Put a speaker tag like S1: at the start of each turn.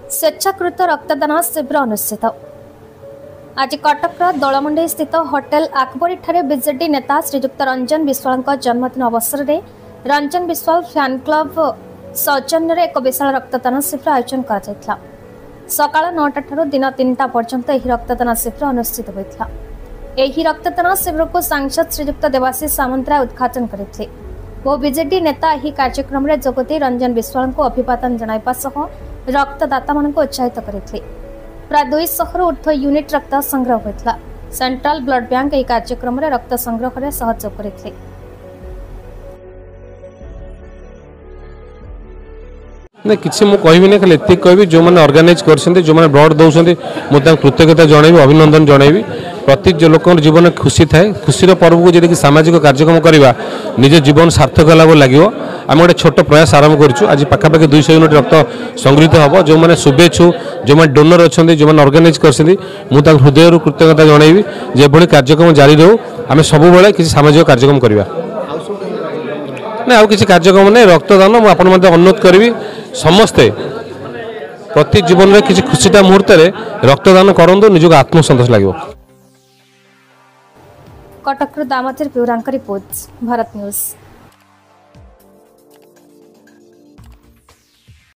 S1: स्वेच्छाकृत रक्तदान शिविर अनुष्ठित। आज कटक दलमंडी स्थित होटेल आकबरी ठारे बीजेडी नेता श्रीजुक्त रंजन विश्वाल जन्मदिन अवसर में रंजन विश्वाल फैन क्लब सौजन्य एक विशाल रक्तदान शिविर आयोजन कर सकाळ 9टा ठारू दिन 3टा पर्यंत यह रक्तदान शिविर अनुष्ठित होता। यह रक्तदान शिविर को सांसद श्रीजुक्त देवाशीष सामंतराय उद्घाटन करते। बहु बीजेडी नेता यह कार्यक्रम में जोगदे रंजन विश्वाल को अभिवादन जणाइबा सह रक्तदाता मानक उत्साहित करते। प्राय 200 ऊर्ध्व यूनिट रक्त संग्रह होता। सेंट्रल ब्लड बैंक यह कार्यक्रम में रक्त संग्रह में सहयोग करते।
S2: ना किसी मुझे कहबी ना खाली एति कहबी जो मैंने ऑर्गेनाइज कर जो मैंने ब्लड दौरान मुझे कृतज्ञता जनइबी अभिनंदन जनइबी। प्रति लोक जीवन खुशी थाए खुशी पर्व को जब सामाजिक कार्यक्रम करवा निज जीवन सार्थक लगे आम गोटे छोट प्रयास आरंभ करूँ। आज पाखापाखि 200 यूनिट रक्त संगृहित हम जो मैंने शुभेच्छु जो मैंने डोनर अच्छा जो मैंने ऑर्गेनाइज कर हृदय कृतज्ञता जनइबी। जो कार्यक्रम जारी रहू आम सब किसी सामाजिक कार्यक्रम करवा ना आउ किसी कार्यक्रम नहीं रक्तदान मुझे अनुरोध करी समस्ते प्रति जीवन में किसी खुशीटा मुहूर्त रक्तदान करूँ निजक आत्मसंतोष लगे।
S1: कटक दामोदर प्यूरांक रिपोर्ट भारत न्यूज।